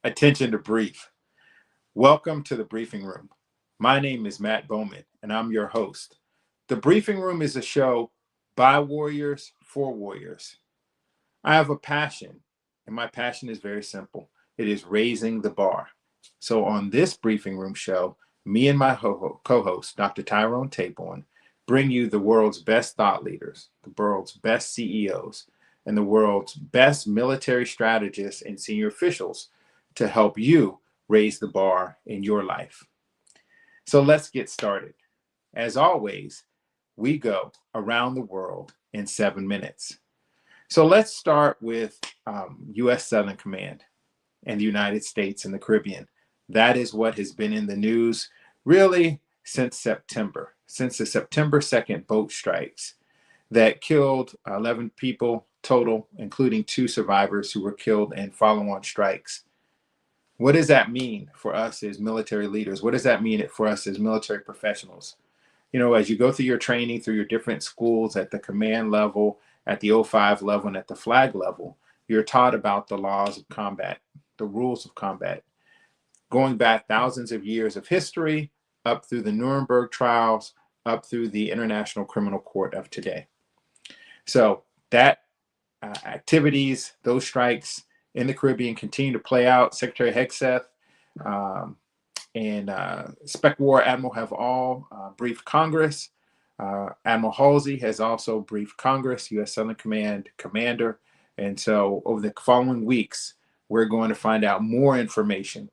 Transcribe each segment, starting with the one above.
Attention to brief. Welcome to the briefing room. My name is Matt Bowman, and I'm your host. The briefing room is a show by warriors for warriors. I have a passion, and my passion is very simple. It is raising the bar. So on this briefing room show, me and my co-host, Dr. Tyrone Taborn, bring you the world's best thought leaders, the world's best CEOs, and the world's best military strategists and senior officials to help you raise the bar in your life. So let's get started. As always, we go around the world in 7 minutes. So let's start with U.S. Southern Command and the United States and the Caribbean. That is what has been in the news really since September, since the September 2nd boat strikes that killed 11 people total, including 2 survivors who were killed in follow-on strikes. What does that mean for us as military leaders? What does that mean for us as military professionals? You know, as you go through your training, through your different schools at the command level, at the 05 level, and at the flag level, you're taught about the laws of combat, the rules of combat, going back thousands of years of history, up through the Nuremberg trials, up through the International Criminal Court of today. So that activities, those strikes, in the Caribbean continue to play out. Secretary Hegseth and Spec War Admiral have all briefed Congress. Admiral Halsey has also briefed Congress, U.S. Southern Command commander. And so over the following weeks, we're going to find out more information.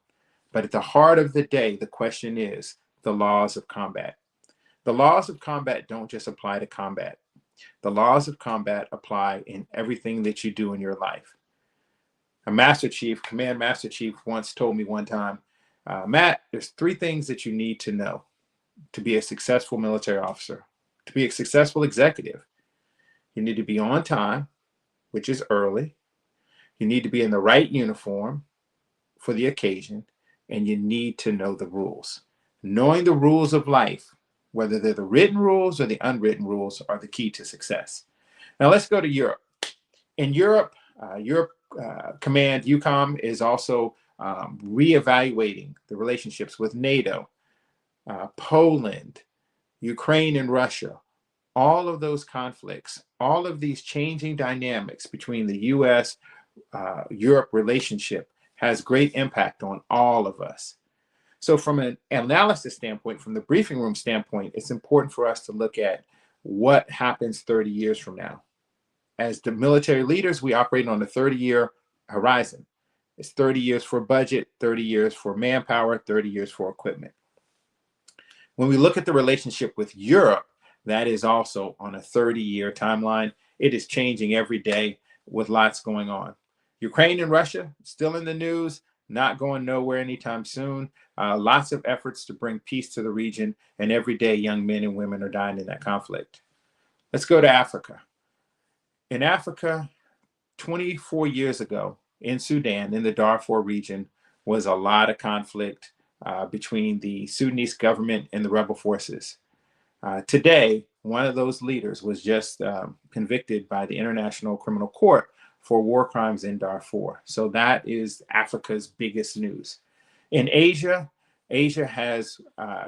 But at the heart of the day, the question is the laws of combat. The laws of combat don't just apply to combat. The laws of combat apply in everything that you do in your life. A Master Chief, Command Master Chief, once told me one time, Matt, there's 3 things that you need to know to be a successful military officer, to be a successful executive. You need to be on time, which is early. You need to be in the right uniform for the occasion, and you need to know the rules. Knowing the rules of life, whether they're the written rules or the unwritten rules, are the key to success. Now let's go to Europe. In Europe, Command EUCOM is also reevaluating the relationships with NATO, Poland, Ukraine, and Russia. All of those conflicts, all of these changing dynamics between the U.S. Europe relationship has great impact on all of us. So from an analysis standpoint, from the briefing room standpoint, it's important for us to look at what happens 30 years from now. As the military leaders, we operate on a 30-year horizon. It's 30 years for budget, 30 years for manpower, 30 years for equipment. When we look at the relationship with Europe, that is also on a 30-year timeline. It is changing every day with lots going on. Ukraine and Russia, still in the news, not going nowhere anytime soon. Lots of efforts to bring peace to the region, and every day young men and women are dying in that conflict. Let's go to Africa. In Africa, 24 years ago in Sudan, in the Darfur region, was a lot of conflict between the Sudanese government and the rebel forces. Today, one of those leaders was just convicted by the International Criminal Court for war crimes in Darfur. So that is Africa's biggest news. In Asia,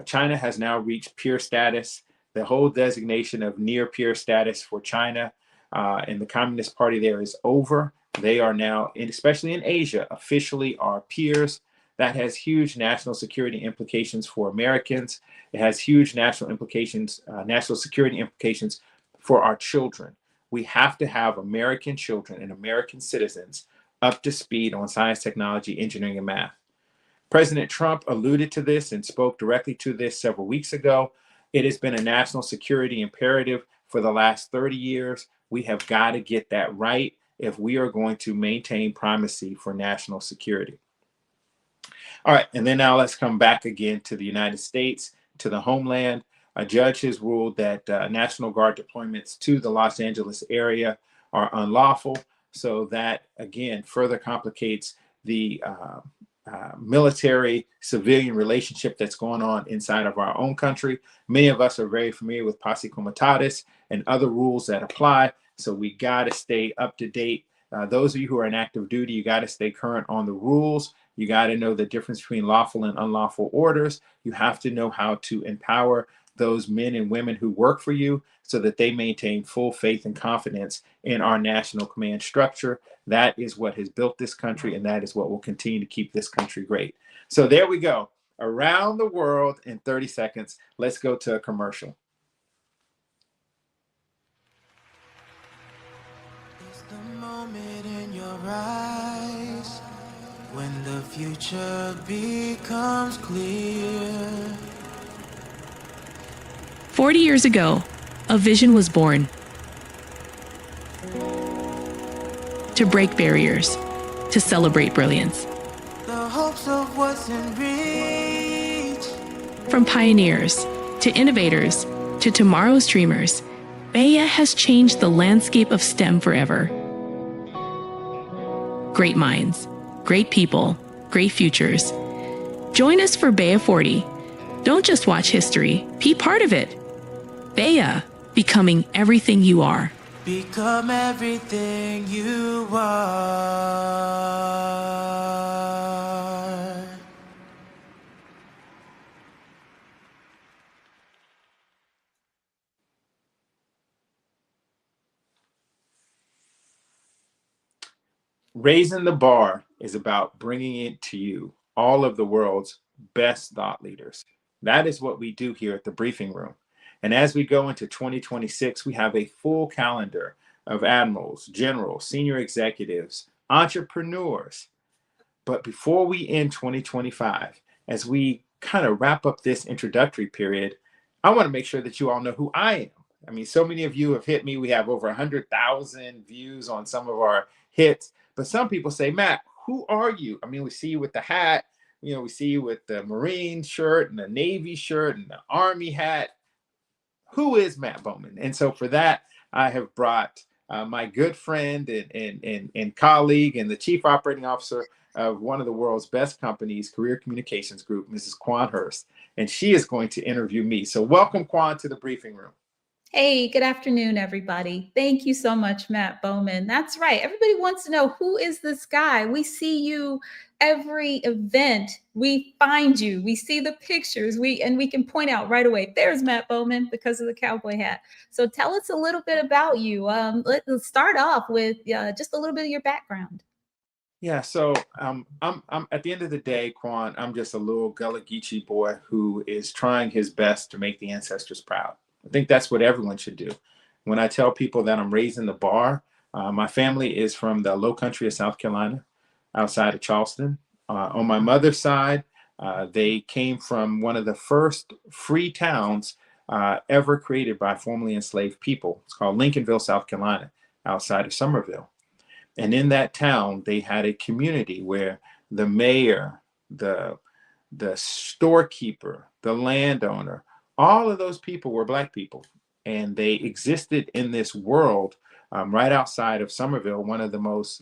China has now reached peer status. The whole designation of near peer status for China and the Communist Party there is over. They are now, especially in Asia, officially our peers. That has huge national security implications for Americans. It has huge national security implications for our children. We have to have American children and American citizens up to speed on science, technology, engineering, and math. President Trump alluded to this and spoke directly to this several weeks ago. It has been a national security imperative for the last 30 years. We have got to get that right if we are going to maintain primacy for national security. All right, and then now let's come back again to the United States, to the homeland. A judge has ruled that National Guard deployments to the Los Angeles area are unlawful. So that, again, further complicates the military civilian relationship that's going on inside of our own country. Many of us are very familiar with posse comitatus and other rules that apply. So we got to stay up to date. Those of you who are in active duty, you got to stay current on the rules. You got to know the difference between lawful and unlawful orders. You have to know how to empower those men and women who work for you so that they maintain full faith and confidence in our national command structure. That is what has built this country, and that is what will continue to keep this country great. So there we go. Around the world in 30 seconds. Let's go to a commercial. It's the moment in your eyes when the future becomes clear. 40 years ago, a vision was born. To break barriers, to celebrate brilliance. The hopes of what's in reach. From pioneers to innovators to tomorrow's dreamers, Baya has changed the landscape of STEM forever. Great minds, great people, great futures. Join us for Baya 40. Don't just watch history, be part of it. Baya, becoming everything you are. Become everything you are. Raising the Bar is about bringing it to you all of the world's best thought leaders. That is what we do here at the Briefing Room. And as we go into 2026, we have a full calendar of admirals, generals, senior executives, entrepreneurs. But before we end 2025, as we kind of wrap up this introductory period, I want to make sure that you all know who I am. I mean, so many of you have hit me. We have over 100,000 views on some of our hits. But some people say, Matt, who are you? I mean, we see you with the hat. You know, we see you with the Marine shirt and the Navy shirt and the Army hat. Who is Matt Bowman? And so for that, I have brought my good friend and colleague and the chief operating officer of one of the world's best companies, Career Communications Group, Mrs. Quan Hurst, and she is going to interview me. So welcome, Quan, to the Briefing Room. Hey, good afternoon, everybody. Thank you so much, Matt Bowman. That's right. Everybody wants to know, who is this guy? We see you every event. We find you. We see the pictures. We can point out right away, there's Matt Bowman because of the cowboy hat. So tell us a little bit about you. Let's start off with just a little bit of your background. Yeah, so I'm at the end of the day, Quan, I'm just a little Gullah Geechee boy who is trying his best to make the ancestors proud. I think that's what everyone should do. When I tell people that I'm raising the bar, my family is from the low country of South Carolina, outside of Charleston. On my mother's side, they came from one of the first free towns ever created by formerly enslaved people. It's called Lincolnville, South Carolina, outside of Somerville. And in that town, they had a community where the mayor, the storekeeper, the landowner, all of those people were Black people. And they existed in this world right outside of Somerville, one of the most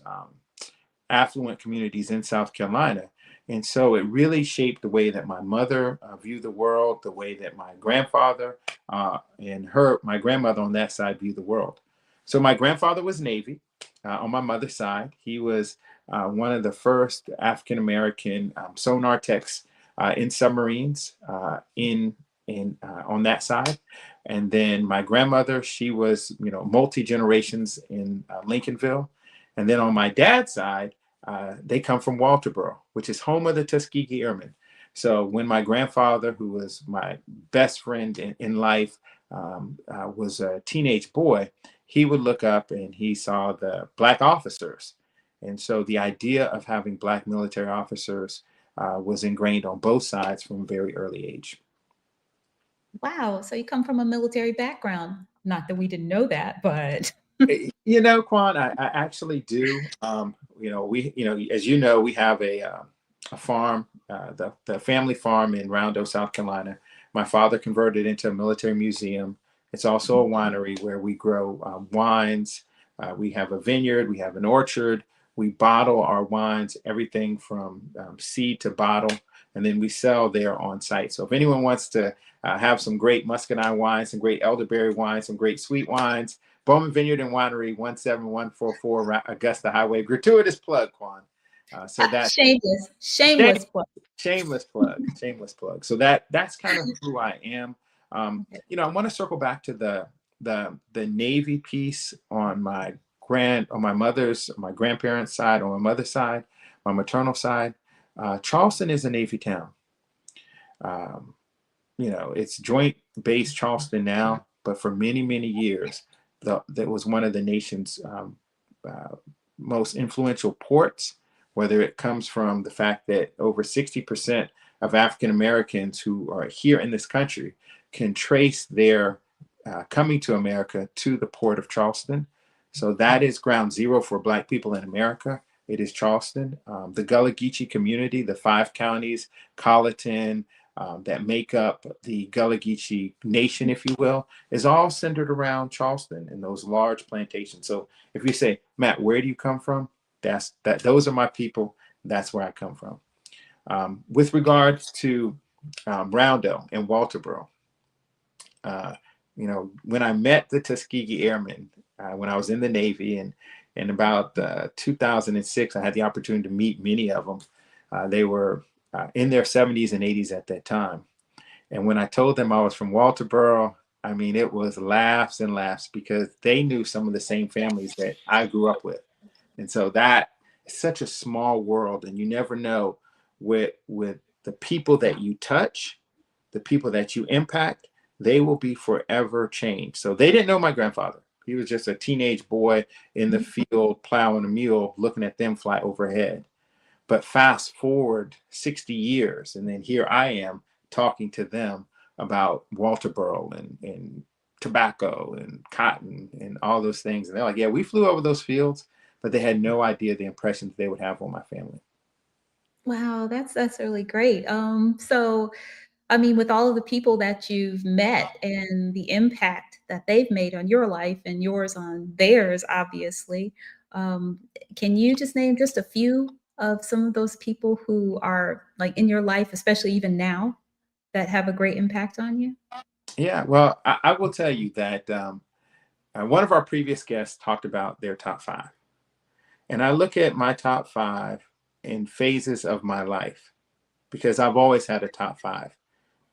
affluent communities in South Carolina. And so it really shaped the way that my mother viewed the world, the way that my grandfather and my grandmother on that side viewed the world. So my grandfather was Navy on my mother's side. He was one of the first African-American sonar techs in submarines on that side. And then my grandmother, she was, multi-generations in Lincolnville. And then on my dad's side, they come from Walterboro, which is home of the Tuskegee Airmen. So when my grandfather, who was my best friend in life, was a teenage boy, he would look up and he saw the Black officers. And so the idea of having Black military officers was ingrained on both sides from a very early age. Wow. So you come from a military background. Not that we didn't know that, but Quan, I actually do. As you know, we have a a farm, the family farm in Rondo, South Carolina. My father converted into a military museum. It's also a winery where we grow wines. We have a vineyard, we have an orchard. We bottle our wines, everything from seed to bottle, and then we sell there on site. So if anyone wants to have some great muscadine wines, some great elderberry wines, some great sweet wines, Bowman Vineyard and Winery, 17144 Augusta Highway. Gratuitous plug, Quan. So that shame, Shameless plug. shameless plug. So that's kind of who I am. I want to circle back to the Navy piece on my grandparents' side, on my mother's side, my maternal side. Charleston is a Navy town. It's joint base Charleston now, but for many, many years, that was one of the nation's most influential ports, whether it comes from the fact that over 60% of African Americans who are here in this country can trace their coming to America to the port of Charleston. So that is ground zero for Black people in America. It is Charleston. The Gullah Geechee community, the 5 counties, Colleton, that make up the Gullah Geechee nation, if you will, is all centered around Charleston and those large plantations. So if you say, Matt, where do you come from? Those are my people. That's where I come from. With regards to Roundel and Walterboro, when I met the Tuskegee Airmen, when I was in the Navy, and in about 2006, I had the opportunity to meet many of them. They were in their 70s and 80s at that time. And when I told them I was from Walterboro, I mean, it was laughs and laughs because they knew some of the same families that I grew up with. And so that is such a small world, and you never know with the people that you touch, the people that you impact, they will be forever changed. So they didn't know my grandfather. He was just a teenage boy in the field plowing a mule, looking at them fly overhead. But fast forward 60 years, and then here I am talking to them about Walterboro and tobacco and cotton and all those things. And they're like, yeah, we flew over those fields, but they had no idea the impressions they would have on my family. Wow, that's really great. So I mean, with all of the people that you've met and the impact that they've made on your life and yours on theirs, obviously, um, can you just name just a few of some of those people who are like in your life, especially even now, that have a great impact on you? Yeah, well, I will tell you that one of our previous guests talked about their top 5. And I look at my top 5 in phases of my life because I've always had a top 5.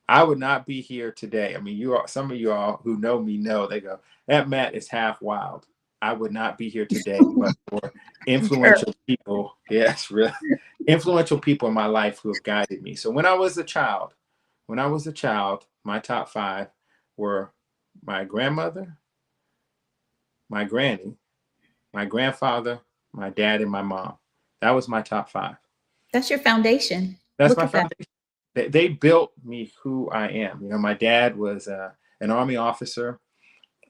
I would not be here today. I mean, some of you all who know me know, they go, that Matt is half wild. I would not be here today, but for influential people, yes, really influential people in my life who have guided me. So when I was a child, my top 5 were my grandmother, my granny, my grandfather, my dad, and my mom. That was my top 5. That's your foundation. That's Look my at that. foundation. They built me who I am. My dad was an Army officer,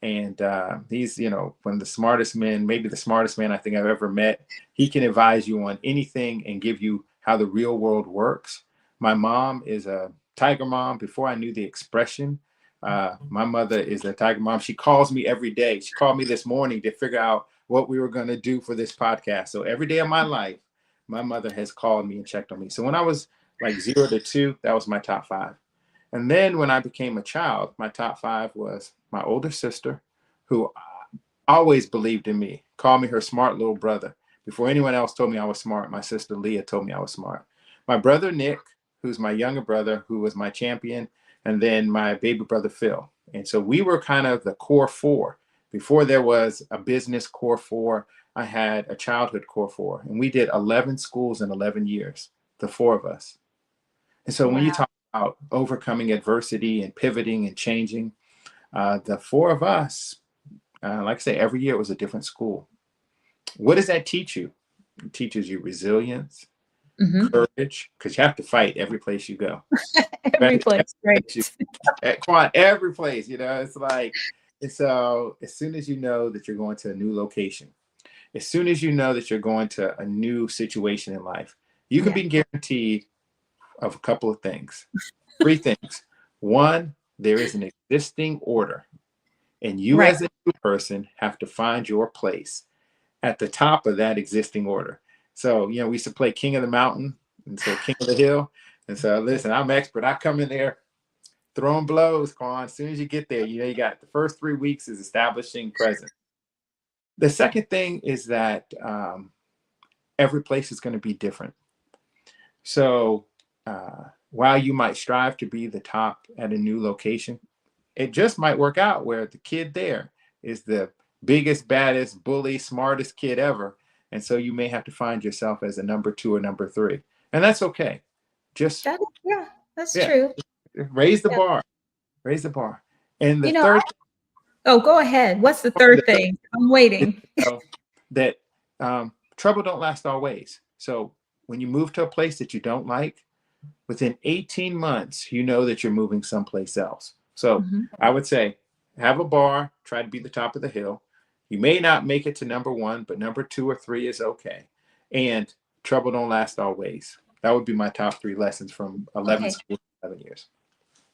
and he's, one of the smartest men, maybe the smartest man I think I've ever met. He can advise you on anything and give you how the real world works. My mom is a tiger mom. Before I knew the expression, my mother is a tiger mom. She calls me every day. She called me this morning to figure out what we were going to do for this podcast. So every day of my life, my mother has called me and checked on me. So when I was like 0 to 2, that was my top 5. And then when I became a child, my top 5 was my older sister, who always believed in me, called me her smart little brother. Before anyone else told me I was smart, my sister Leah told me I was smart. My brother Nick, who's my younger brother, who was my champion, and then my baby brother Phil. And so we were kind of the core 4. Before there was a business core 4, I had a childhood core 4. And we did 11 schools in 11 years, the 4 of us. And so when you talk about overcoming adversity and pivoting and changing, the 4 of us, like I say, every year it was a different school. What does that teach you? It teaches you resilience, courage, because you have to fight every place you go. Every place, right? Every place, it's like, and so as soon as you know that you're going to a new location, as soon as you know that you're going to a new situation in life, You can Yeah. be guaranteed of a couple of things. Three things. One, there is an existing order, and you Right. as a new person have to find your place at the top of that existing order. So, we used to play King of the Mountain, and so King of the Hill. And so, listen, I'm expert. I come in there throwing blows, Quan. As soon as you get there, you got the first 3 weeks is establishing presence. The second thing is that every place is going to be different. So while you might strive to be the top at a new location, it just might work out where the kid there is the biggest, baddest, bully, smartest kid ever. And so you may have to find yourself as a number 2 or number 3. And that's okay. Just, Yeah, that's yeah, true. raise the Yeah. bar. Raise the bar. And the You know, third oh, go ahead. What's the third thing? I'm waiting. that trouble don't last always. So when you move to a place that you don't like, within 18 months, you know that you're moving someplace else. So Mhm. I would say have a bar, try to be the top of the hill. You may not make it to number 1, but number 2 or 3 is okay. And trouble don't last always. That would be my top 3 lessons from 11 Okay. schools, 11 years.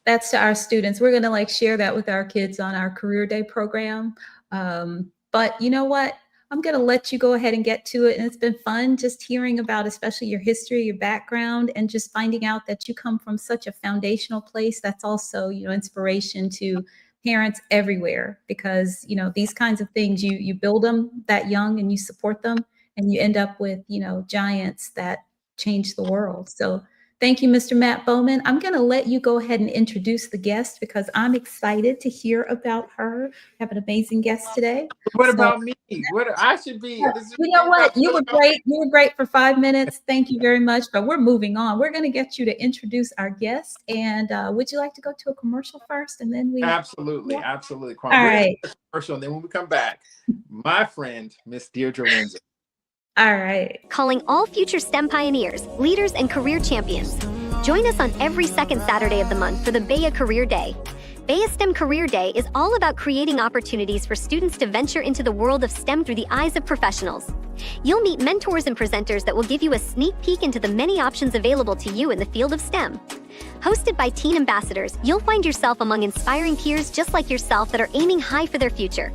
That's to our students. We're going to share that with our kids on our career day program. But you know what? I'm going to let you go ahead and get to it. And it's been fun just hearing about, especially your history, your background, and just finding out that you come from such a foundational place. That's also, inspiration to parents everywhere, because, these kinds of things, you build them that young and you support them, and you end up with, giants that change the world. So thank you, Mr. Matt Bowman. I'm going to let you go ahead and introduce the guest, because I'm excited to hear about her. We have an amazing guest today. What So, about me? What I should be? yeah, This is you know what? about You were great. You were great for 5 minutes. Thank you very much. But we're moving on. We're going to get you to introduce our guest. And would you like to go to a commercial first, and then we? Absolutely, Yeah. absolutely. All We're going to right. do a commercial, and then when we come back, my friend, Miss Diedre Windsor. All right. Calling all future STEM pioneers, leaders, and career champions. Join us on every second Saturday of the month for the BEA Career Day. BEA STEM Career Day is all about creating opportunities for students to venture into the world of STEM through the eyes of professionals. You'll meet mentors and presenters that will give you a sneak peek into the many options available to you in the field of STEM. Hosted by teen ambassadors, you'll find yourself among inspiring peers just like yourself that are aiming high for their future.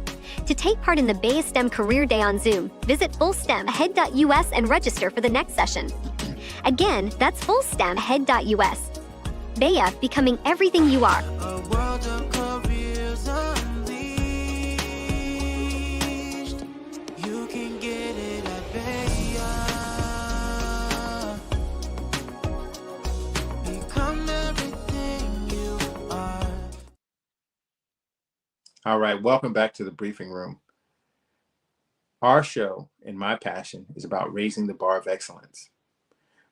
To take part in the BEA STEM Career Day on Zoom, visit fullstemahead.us and register for the next session. Again, that's fullstemahead.us. BEA, becoming everything you are. A world of careers unleashed. You can get it at Bayer. Become everything you are. All right, welcome back to the briefing room. Our show and my passion is about raising the bar of excellence.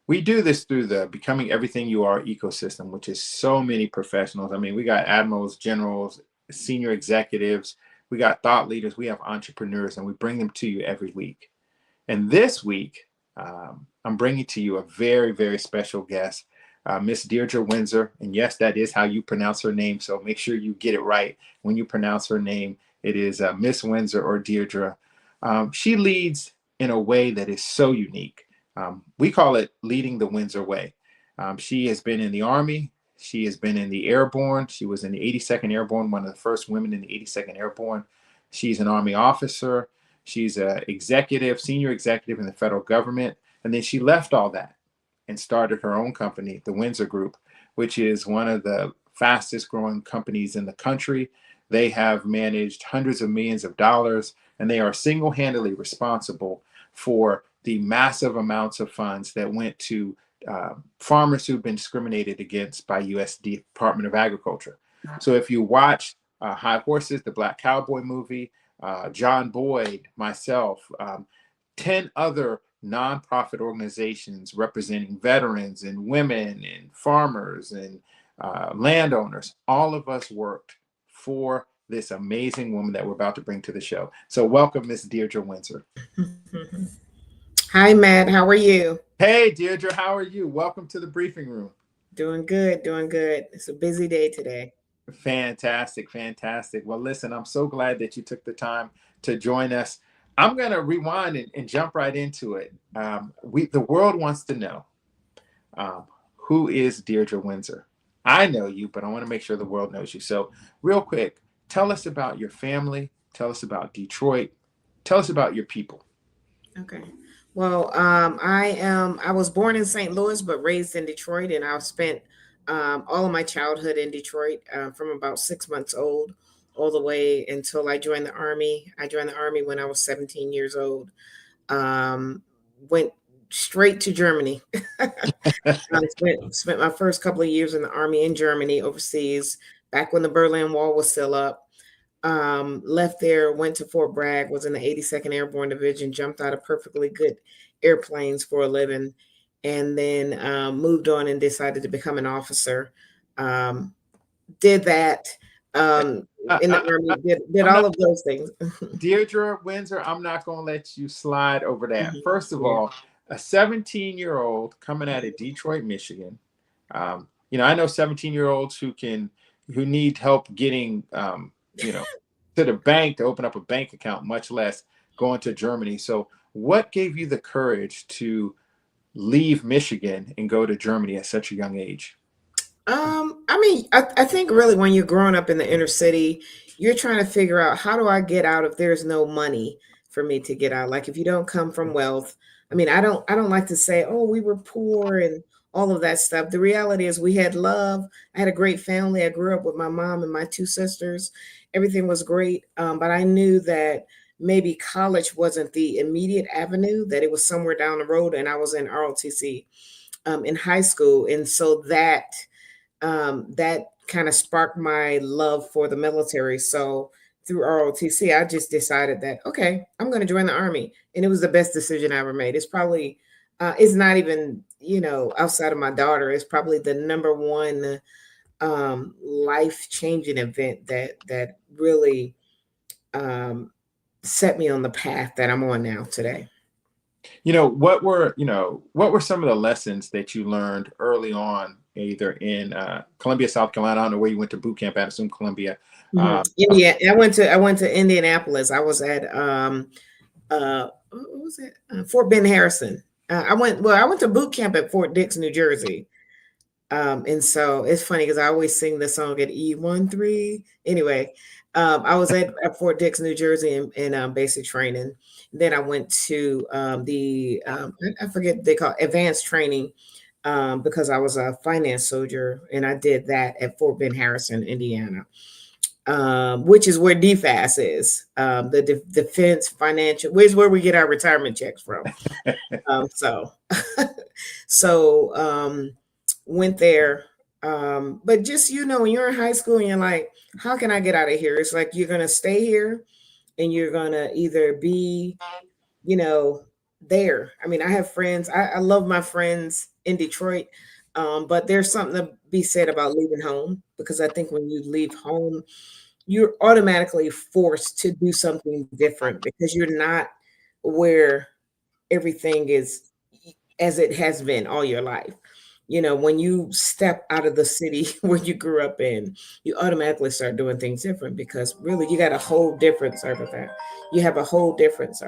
We do this through the Becoming Everything You Are ecosystem, which is so many professionals. I mean, we got admirals, generals, senior executives, we got thought leaders, we have entrepreneurs, and we bring them to you every week. And this week, I'm bringing to you a very, very special guest, Miss Diedre Windsor. And yes, that is how you pronounce her name. So make sure you get it right when you pronounce her name. It is Miss Windsor or Diedre. She leads in a way that is so unique. We call it leading the Windsor way. She has been in the Army. She has been in the Airborne. She was in the 82nd Airborne, one of the first women in the 82nd Airborne. She's an Army officer. She's an executive, senior executive in the federal government. And then she left all that and started her own company, the Windsor Group, which is one of the fastest growing companies in the country. They have managed hundreds of millions of dollars, and they are single-handedly responsible for the massive amounts of funds that went to farmers who've been discriminated against by U.S. Department of Agriculture. So if you watch High Horses, the Black Cowboy movie, John Boyd, myself, 10 other nonprofit organizations representing veterans and women and farmers and landowners, all of us worked for this amazing woman that we're about to bring to the show. So welcome, Miss Diedre Windsor. Hi, Matt. How are you? Hey, Diedre, how are you? Welcome to the briefing room. Doing good, doing good. It's a busy day today. Fantastic, fantastic. Well, listen, I'm so glad that you took the time to join us. I'm going to rewind and jump right into it. The world wants to know, Who is Diedre Windsor? I know you, but I want to make sure the world knows you. So, real quick, tell us about your family. Tell us about Detroit. Tell us about your people. Okay. Well, I was born in St. Louis, but raised in Detroit, and I've spent all of my childhood in Detroit from about 6 months old all the way until I joined the Army. I joined the Army when I was 17 years old. Went straight to Germany. Spent my first couple of years in the Army in Germany overseas, back when the Berlin Wall was still up. Left there, went to Fort Bragg, was in the 82nd Airborne Division, jumped out of perfectly good airplanes for a living, and then moved on and decided to become an officer. Did that in the Army, did I'm all not, of those things. Deirdre Windsor, I'm not going to let you slide over that. First of Yeah. all, a 17-year-old coming out of Detroit, Michigan. I know 17-year-olds who need help getting, to the bank to open up a bank account, much less going to Germany. So, what gave you the courage to leave Michigan and go to Germany at such a young age? I think really when you're growing up in the inner city, you're trying to figure out, how do I get out if there's no money for me to get out? Like, if you don't come from wealth, I don't like to say, oh, we were poor and all of that stuff. The reality is we had love. I had a great family. I grew up with my mom and my two sisters. Everything was great. But I knew that maybe college wasn't the immediate avenue, that it was somewhere down the road. And I was in ROTC in high school. And so that kind of sparked my love for the military. So through ROTC, I just decided that, okay, I'm going to join the Army. And it was the best decision I ever made. It's probably, it's not even, outside of my daughter, it's probably the number one life-changing event that really set me on the path that I'm on now today. What were some of the lessons that you learned early on, either in Columbia, South Carolina? I don't know where you went to boot camp at. I assume Columbia. India. I went to Indianapolis. I was at what was it? Fort Ben Harrison. I went to boot camp at Fort Dix, New Jersey. And so it's funny because I always sing the song at E13. Anyway, I was at Fort Dix, New Jersey in basic training. Then I went to I forget what they call it, advanced training, because I was a finance soldier, and I did that at Fort Ben Harrison, Indiana, which is where DFAS is, the Defense Financial, which is where we get our retirement checks from. So went there. But just, when you're in high school and you're like, how can I get out of here? It's like, you're going to stay here and you're going to either be, there. I have friends. I love my friends in Detroit. But there's something to be said about leaving home, because I think when you leave home, you're automatically forced to do something different because you're not where everything is as it has been all your life. When you step out of the city where you grew up in, you automatically start doing things different, because really you got a whole different, sorry about that. You have a whole different,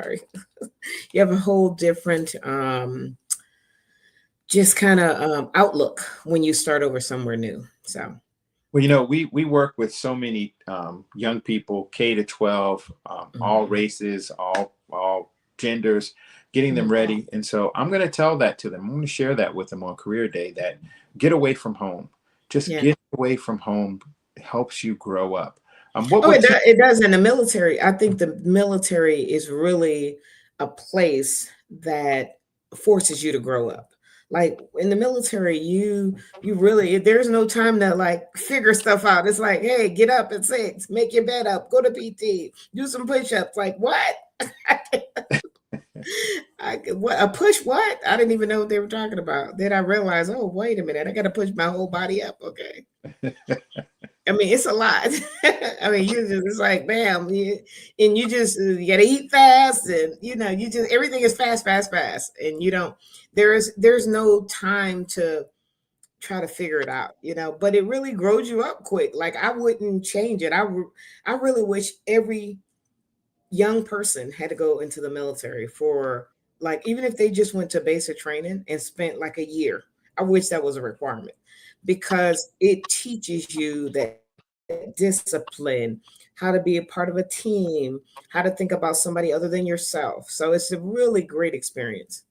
you have a whole different, just kind of outlook when you start over somewhere new. So. Well, we work with so many young people, K to 12, all races, all genders, getting them ready. And so I'm going to tell that to them. I'm going to share that with them on Career Day, that get away from home. Just get away from home helps you grow up. It does in the military. I think the military is really a place that forces you to grow up. Like in the military, you really, there's no time to like figure stuff out. It's like, hey, get up at 6, make your bed up, go to PT, do some push-ups. Like, what? What a push? What? I didn't even know what they were talking about. Then I realized, oh, wait a minute, I got to push my whole body up. Okay. It's a lot. It's like, bam, and you got to eat fast, and everything is fast, and there's no time to try to figure it out, but it really grows you up quick. Like, I wouldn't change it. I really wish every young person had to go into the military for, like, even if they just went to basic training and spent like a year. I wish that was a requirement because it teaches you that discipline, how to be a part of a team, how to think about somebody other than yourself. So it's a really great experience.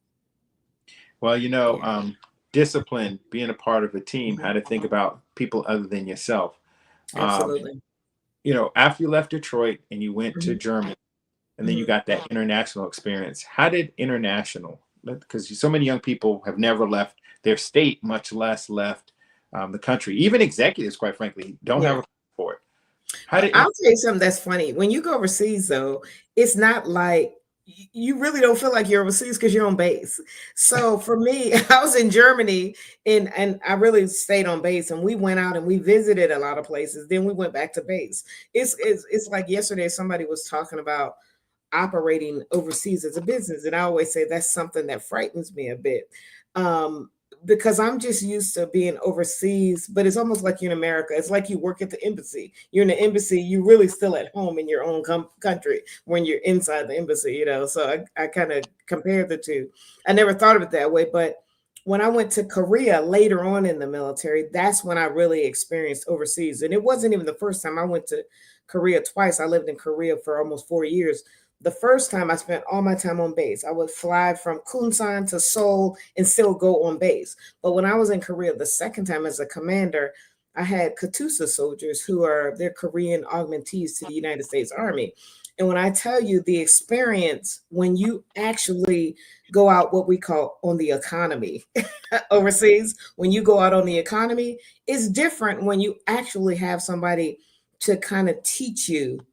Well, discipline, being a part of a team, Mhm. how to think about people other than yourself. Um, Absolutely. After you left Detroit and you went to Mhm. Germany, and then you Mhm. got that international experience. How did international, because so many young people have never left their state, much less left the country. Even executives, quite frankly, don't have Yeah. a passport. How did I'll tell you something that's funny. When you go overseas, though, it's not like you really don't feel like you're overseas because you're on base. So for me, I was in Germany and I really stayed on base, and we went out and we visited a lot of places. Then we went back to base. It's like yesterday somebody was talking about operating overseas as a business. And I always say that's something that frightens me a bit. Um, because I'm just used to being overseas, but it's almost like you're in America. It's like you work at the embassy. You're in the embassy, you're really still at home in your own country when you're inside the embassy. So I kind of compared the two. I never thought of it that way, but when I went to Korea later on in the military, that's when I really experienced overseas. And it wasn't even the first time. I went to Korea twice. I lived in Korea for almost 4 years. The first time I spent all my time on base. I would fly from Kunsan to Seoul and still go on base. But when I was in Korea the second time as a commander, I had Katusa soldiers who are they're Korean augmentees to the United States Army. And when I tell you the experience when you actually go out what we call on the economy overseas, when you go out on the economy, it's different when you actually have somebody to kind of teach you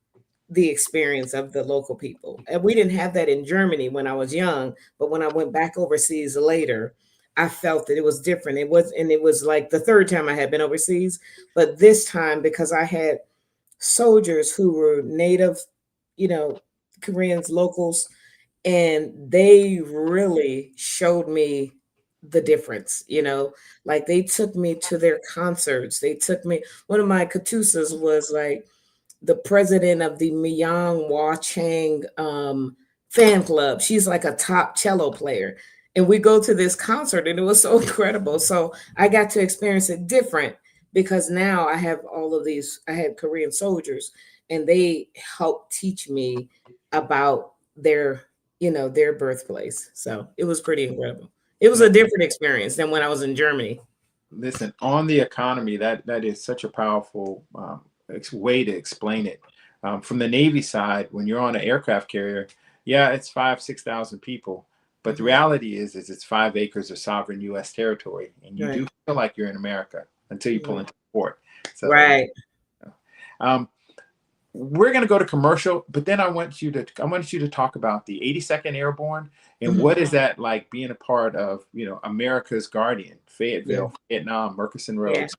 the experience of the local people. And we didn't have that in Germany when I was young, but when I went back overseas later, I felt that it was different. It was like the third time I had been overseas, but this time because I had soldiers who were native, you know, Koreans, locals, and they really showed me the difference. Like they took me to their concerts. One of my Katusas was like the president of the Myung Wah Chang fan club. She's like a top cello player. And we go to this concert and it was so incredible. So I got to experience it different because now I have I had Korean soldiers and they helped teach me about their birthplace. So it was pretty incredible. It was a different experience than when I was in Germany. Listen, on the economy, that is such a powerful way to explain it. From the Navy side, when you're on an aircraft carrier, yeah, it's 5,000-6,000 people, but the Mhm. reality is it's 5 acres of sovereign U.S. territory, and you Right. do feel like you're in America until you pull Mhm. into port. So, Right. um, we're going to go to commercial, but then I want you to talk about the 82nd Airborne and Mhm. what is that like being a part of America's Guardian, Yeah. Fayetteville, Vietnam, Murchison Yeah. Roads.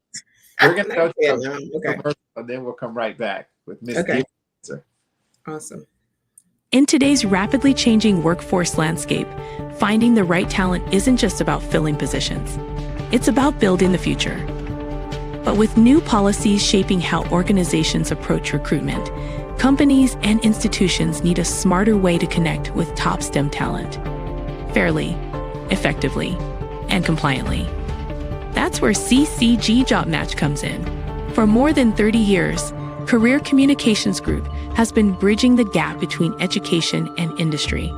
We're going to Not go to a Vietnam. Okay. commercial, and then we'll come right back with Miss Okay. Diedre Windsor. Awesome. In today's rapidly changing workforce landscape, finding the right talent isn't just about filling positions. It's about building the future. But with new policies shaping how organizations approach recruitment, companies and institutions need a smarter way to connect with top STEM talent, fairly, effectively, and compliantly. That's where CCG Job Match comes in. For more than 30 years, Career Communications Group has been bridging the gap between education and industry.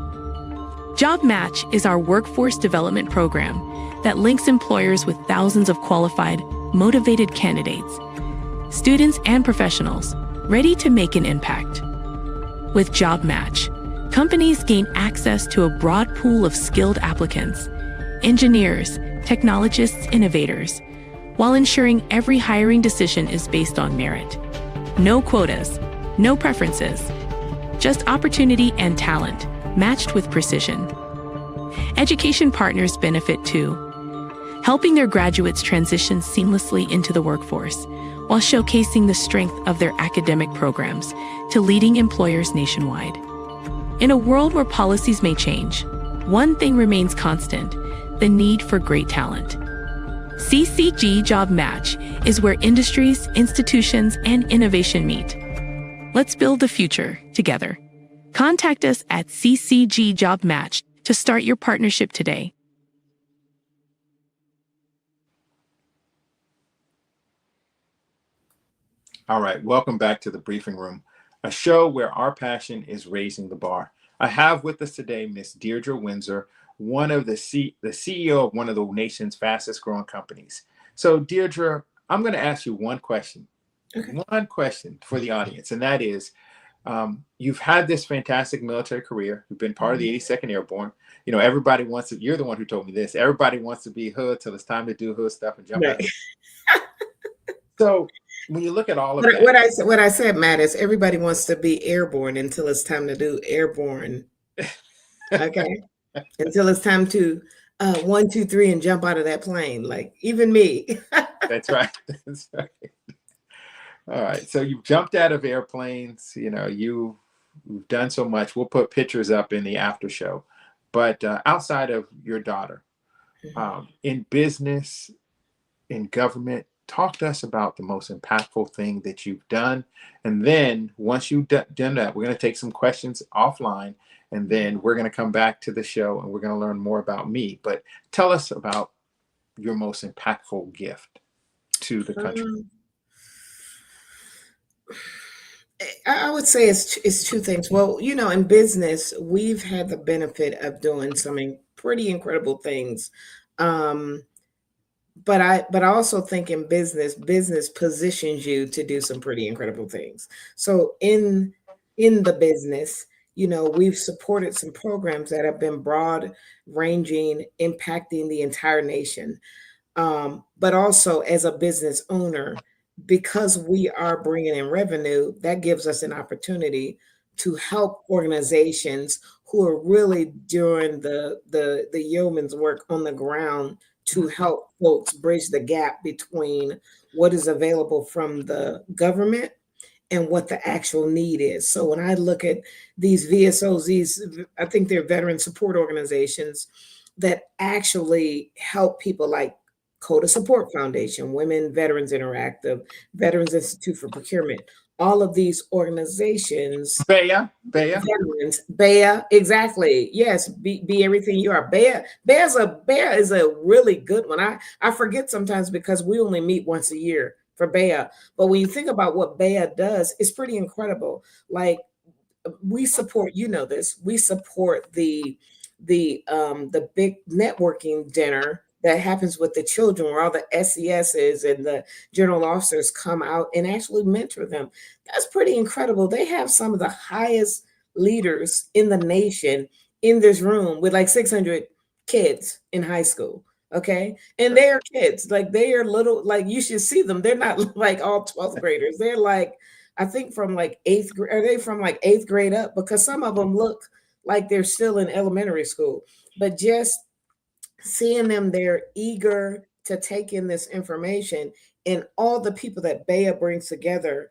Job Match is our workforce development program that links employers with thousands of qualified, motivated candidates, students and professionals ready to make an impact. With Job Match, companies gain access to a broad pool of skilled applicants, engineers, technologists, innovators, while ensuring every hiring decision is based on merit. No quotas, no preferences, just opportunity and talent matched with precision. Education partners benefit too, helping their graduates transition seamlessly into the workforce while showcasing the strength of their academic programs to leading employers nationwide. In a world where policies may change, one thing remains constant: the need for great talent. CCG Job Match is where industries, institutions, and innovation meet. Let's build the future together. Contact us at CCG Job Match to start your partnership today. All right, welcome back to the Briefing Room, a show where our passion is raising the bar. I have with us today Miss Diedre Windsor, one of the CEO of one of the nation's fastest growing companies. So, Deirdre, I'm going to ask you one question, Okay. one question for the audience, and that is, you've had this fantastic military career. You've been part of the 82nd Airborne. You know, everybody wants to, you're the one who told me this. Everybody wants to be hood till it's time to do hood stuff and jump out. Right. So when you look at all of What, that, what I said, Matt, is everybody wants to be airborne until it's time to do airborne. Okay. Until it's time to 1, 2, 3 and jump out of that plane. Like even me. that's right. That's right. All right. So you've jumped out of airplanes. You know, you've done so much. We'll put pictures up in the after show. But outside of your daughter, in business, in government, talk to us about the most impactful thing that you've done. And then once you've done that, we're going to take some questions offline. And then we're going to come back to the show and we're going to learn more about me. But tell us about your most impactful gift to the country. I would say it's two things. Well, you know, in business, we've had the benefit of doing some pretty incredible things. But I also think in business positions you to do some pretty incredible things. So in the business, you know, we've supported some programs that have been broad ranging, impacting the entire nation. But also as a business owner, because we are bringing in revenue, that gives us an opportunity to help organizations who are really doing the yeoman's work on the ground to help folks bridge the gap between what is available from the government and what the actual need is. So when I look at these VSOs, I think they're veteran support organizations that actually help people like CODA Support Foundation, Women Veterans Interactive, Veterans Institute for Procurement. All of these organizations, Bea, veterans, Bea, exactly. Yes, be everything you are. Bea is a really good one. I forget sometimes because we only meet once a year for Bea. But when you think about what Bea does, it's pretty incredible. Like we support, you know this, we support the big networking dinner that happens with the children where all the SESs and the general officers come out and actually mentor them. That's pretty incredible. They have some of the highest leaders in the nation in this room with like 600 kids in high school. Okay. And they are kids, like they are little, like you should see them. They're not like all 12th graders. They're like, I think from like eighth grade, are they from like eighth grade up? Because some of them look like they're still in elementary school, but just seeing them, they're eager to take in this information and all the people that Bea brings together.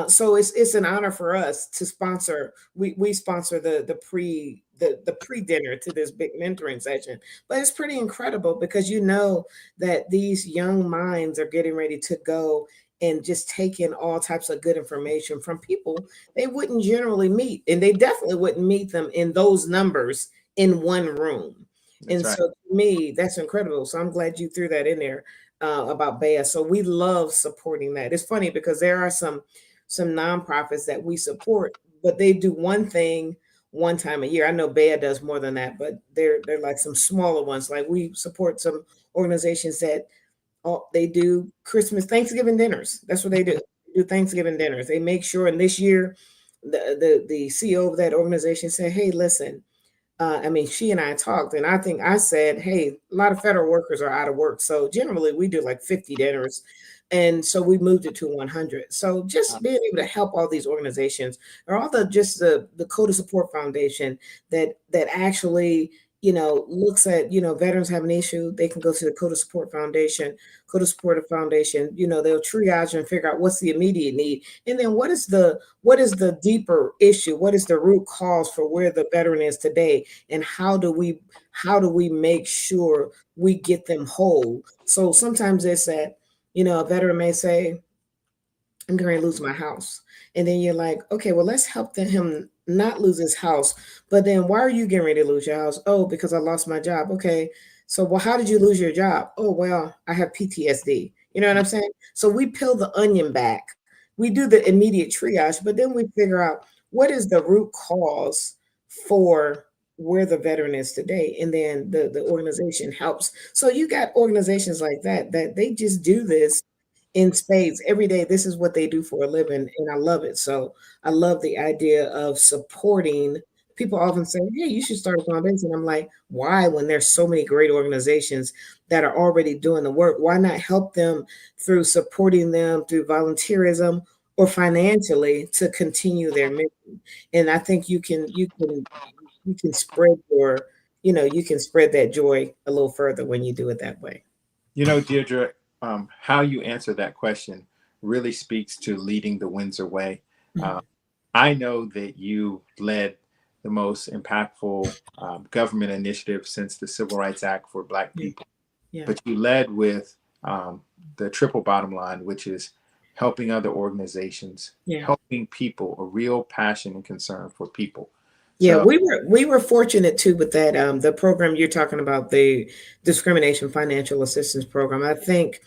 So it's an honor for us to sponsor. We sponsor the pre dinner to this big mentoring session, but it's pretty incredible because you know that these young minds are getting ready to go and just take in all types of good information from people they wouldn't generally meet, and they definitely wouldn't meet them in those numbers in one room. And right. so to me, that's incredible. So I'm glad you threw that in there about Bea. So we love supporting that. It's funny because there are some nonprofits that we support, but they do one thing one time a year. I know Bea does more than that, but they're like some smaller ones. Like we support some organizations that they do Christmas, Thanksgiving dinners. That's what they do. They do Thanksgiving dinners. They make sure. And this year, the CEO of that organization said, "Hey, listen." I mean, she and I talked, and I think I said, hey, a lot of federal workers are out of work. So generally we do like 50 dinners. And so we moved it to 100. So just being able to help all these organizations or all the CODA Support Foundation that actually, you know, looks at, you know, veterans have an issue, they can go to the CODA Support Foundation, CODA Support Foundation, you know, they'll triage and figure out what's the immediate need. And then what is the deeper issue? What is the root cause for where the veteran is today? And how do we make sure we get them whole? So sometimes it's that, you know, a veteran may say, I'm going to lose my house. And then you're like, okay, well, let's help him not lose his house. But then why are you getting ready to lose your house? Oh, because I lost my job. Okay. So, well, how did you lose your job? Oh, well, I have PTSD. You know what I'm saying? So we peel the onion back. we do the immediate triage, but then we figure out what is the root cause for where the veteran is today, and then the organization helps. So you got organizations like that they just do this in spades every day. This is what they do for a living, and I love it. So I love the idea of supporting. People often say, hey, you should start a foundation. I'm like, why, when there's so many great organizations that are already doing the work? Why not help them through supporting them through volunteerism or financially to continue their mission? And I think you can spread your, you can spread that joy a little further when you do it that way. Diedre, how you answer that question really speaks to leading the Windsor way. I know that you led the most impactful government initiative since the Civil Rights Act for Black people, but you led with the triple bottom line, which is helping other organizations, helping people, a real passion and concern for people. Yeah, we were fortunate too with that. The program you're talking about, the Discrimination Financial Assistance Program, I think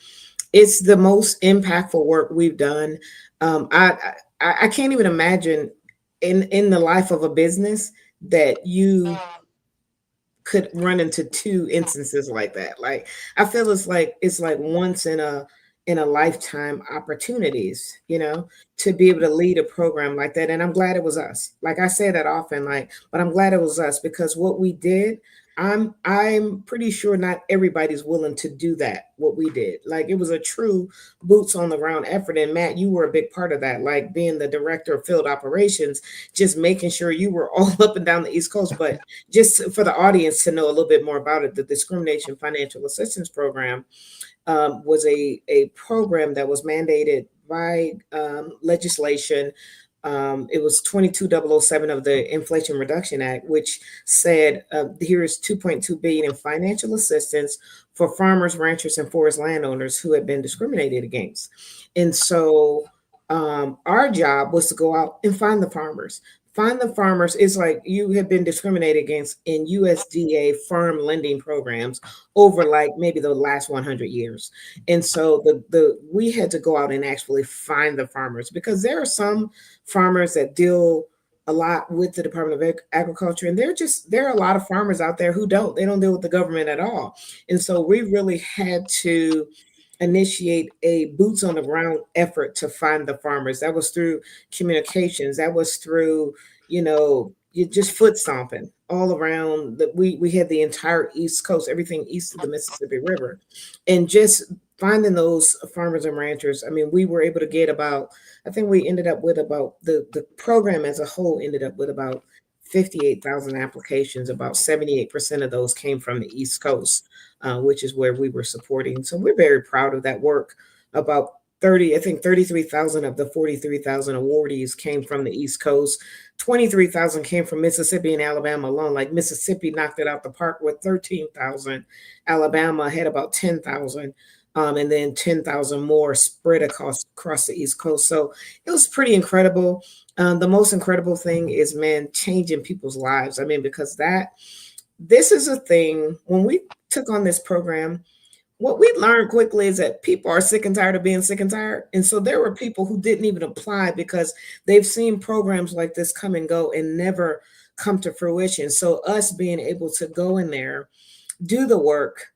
it's the most impactful work we've done. I can't even imagine in the life of a business that you could run into two instances like that. Like, I feel it's like once in a lifetime opportunities, to be able to lead a program like that. And I'm glad it was us. Like, I say that often, but I'm glad it was us, because what we did, I'm pretty sure not everybody's willing to do that, what we did. Like, it was a true boots on the ground effort. And Matt, you were a big part of that, like being the director of field operations, just making sure you were all up and down the East Coast. But just for the audience to know a little bit more about it, the Discrimination Financial Assistance Program was a program that was mandated by legislation. It was 22007 of the Inflation Reduction Act, which said, here's 2.2 billion in financial assistance for farmers, ranchers, and forest landowners who had been discriminated against. And so our job was to go out and find the farmers. Find the farmers is like you have been discriminated against in USDA farm lending programs over like maybe the last 100 years. And so we had to go out and actually find the farmers, because there are some farmers that deal a lot with the Department of Agriculture, and there are a lot of farmers out there who don't deal with the government at all. And so we really had to initiate a boots on the ground effort to find the farmers. That was through communications. That was through, you just foot stomping all around. We had the entire East Coast, everything east of the Mississippi River, and just finding those farmers and ranchers. I mean, we were able to get I think we ended up with about the program as a whole ended up with about 58,000 applications. About 78% of those came from the East Coast, which is where we were supporting. So we're very proud of that work. About 33,000 of the 43,000 awardees came from the East Coast. 23,000 came from Mississippi and Alabama alone. Like, Mississippi knocked it out the park with 13,000. Alabama had about 10,000. And then 10,000 more spread across the East Coast. So it was pretty incredible. The most incredible thing is, man, changing people's lives. I mean, because this is a thing. When we took on this program, what we learned quickly is that people are sick and tired of being sick and tired. And so there were people who didn't even apply because they've seen programs like this come and go and never come to fruition. So us being able to go in there, do the work,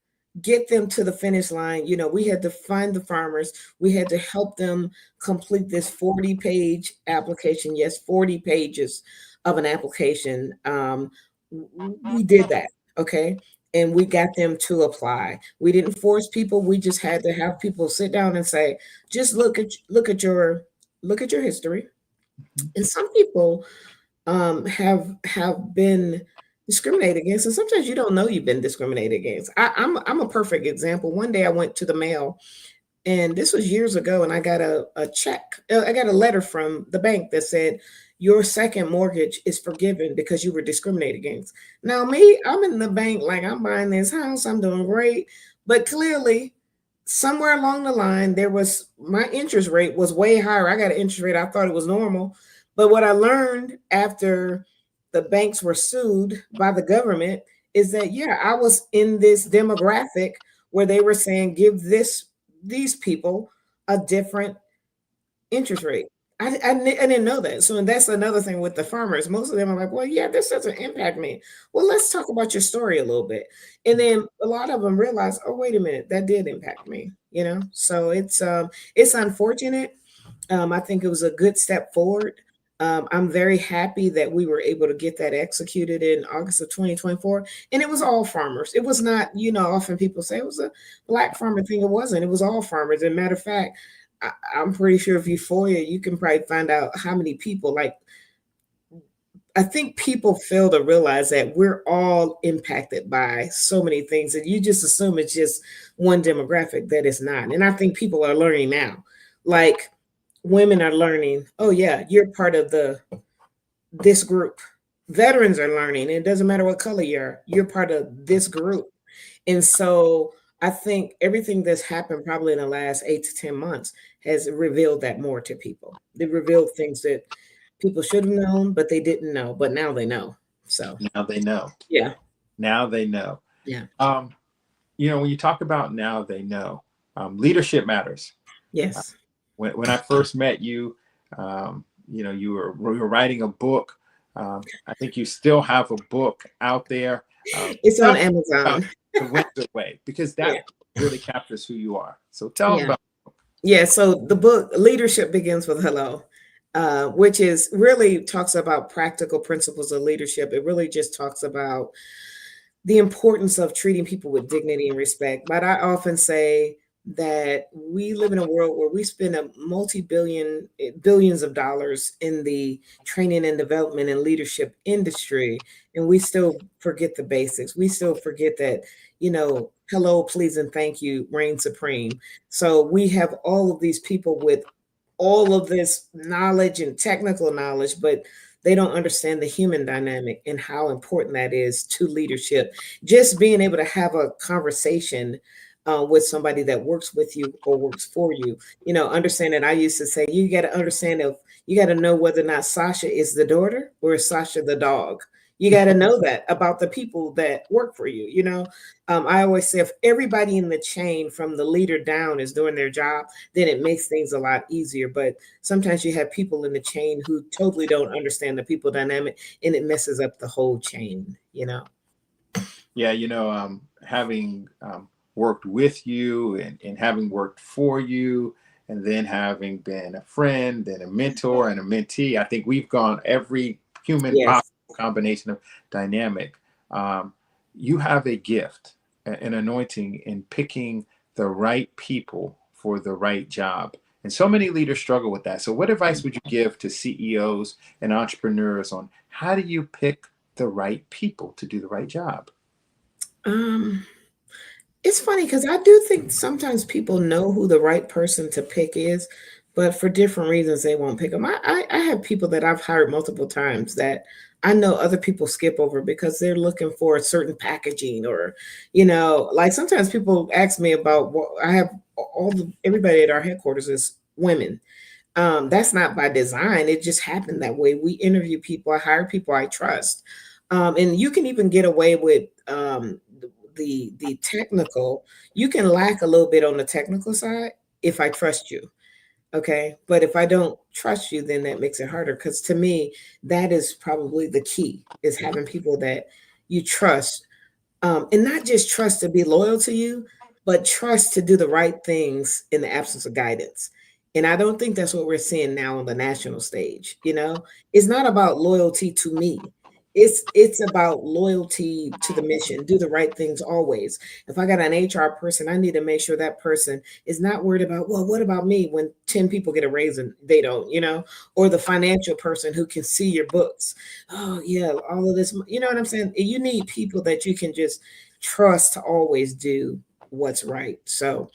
get them to the finish line. We had to find the farmers. We had to help them complete this 40-page application. Yes, 40 pages of an application. We did that. Okay. And we got them to apply. We didn't force people. We just had to have people sit down and say, just look at your history. And some people have been discriminated against, and sometimes you don't know you've been discriminated against. I'm a perfect example. One day I went to the mail, and this was years ago, and I got a check. I got a letter from the bank that said, your second mortgage is forgiven because you were discriminated against. Now, me, I'm in the bank, like, I'm buying this house, I'm doing great. But clearly, somewhere along the line, my interest rate was way higher. I got an interest rate, I thought it was normal. But what I learned after the banks were sued by the government is that, I was in this demographic where they were saying, give these people a different interest rate. I didn't know that. So, and that's another thing with the farmers. Most of them are like, well, yeah, this doesn't impact me. Well, let's talk about your story a little bit. And then a lot of them realize, oh, wait a minute, that did impact me, you know? So it's unfortunate. I think it was a good step forward. I'm very happy that we were able to get that executed in August of 2024. And it was all farmers. It was not, you know, often people say it was a black farmer thing. It wasn't. It was all farmers. As a matter of fact, I'm pretty sure if you FOIA, you can probably find out how many people, like, I think people fail to realize that we're all impacted by so many things, and you just assume it's just one demographic that it's not. And I think people are learning now. Like, women are learning, oh yeah, you're part of this group. Veterans are learning, it doesn't matter what color you're part of this group. And so I think everything that's happened probably in the last 8 to 10 months has revealed that more to people. They revealed things that people should have known, but they didn't know, but now they know. So Now they know. yeah. Now they know. Yeah. You know, when you talk about now they know, leadership matters. Yes. When I first met you, you know, you were writing a book. I think you still have a book out there. It's on Amazon. The Windsor Way, because that really captures who you are. So tell them about. Yeah, so the book Leadership Begins with Hello, which is really talks about practical principles of leadership. It really just talks about the importance of treating people with dignity and respect. But I often say that we live in a world where we spend a billions of dollars in the training and development and leadership industry, and we still forget the basics. We still forget that, you know, hello, please, and thank you reign supreme. So we have all of these people with all of this knowledge and technical knowledge, but they don't understand the human dynamic and how important that is to leadership. Just being able to have a conversation with somebody that works with you or works for you, you know, understand that I used to say, you got to understand if you got to know whether or not Sasha is the daughter or is Sasha the dog. You got to know that about the people that work for you. You know, I always say if everybody in the chain from the leader down is doing their job, then it makes things a lot easier. But sometimes you have people in the chain who totally don't understand the people dynamic, and it messes up the whole chain, you know? Yeah, you know, having worked with you and having worked for you, and then having been a friend and a mentor and a mentee, I think we've gone every human possible combination of dynamic. You have a gift, an anointing in picking the right people for the right job. And so many leaders struggle with that. So what advice would you give to CEOs and entrepreneurs on how do you pick the right people to do the right job? It's funny because I do think sometimes people know who the right person to pick is, but for different reasons they won't pick them. I have people that I've hired multiple times that I know other people skip over because they're looking for a certain packaging, or, you know, like sometimes people ask me about what I have. Everybody at our headquarters is women. That's not by design. It just happened that way. We interview people. I hire people I trust. And you can even get away with the technical. You can lack a little bit on the technical side if I trust you. Okay. But if I don't trust you, then that makes it harder. Because to me, that is probably the key, is having people that you trust, and not just trust to be loyal to you, but trust to do the right things in the absence of guidance. And I don't think that's what we're seeing now on the national stage. You know, it's not about loyalty to me. It's about loyalty to the mission. Do the right things always. If I got an HR person, I need to make sure that person is not worried about, well, what about me when 10 people get a raise and they don't, you know, or the financial person who can see your books. Oh yeah, all of this, you know what I'm saying? You need people that you can just trust to always do what's right. So,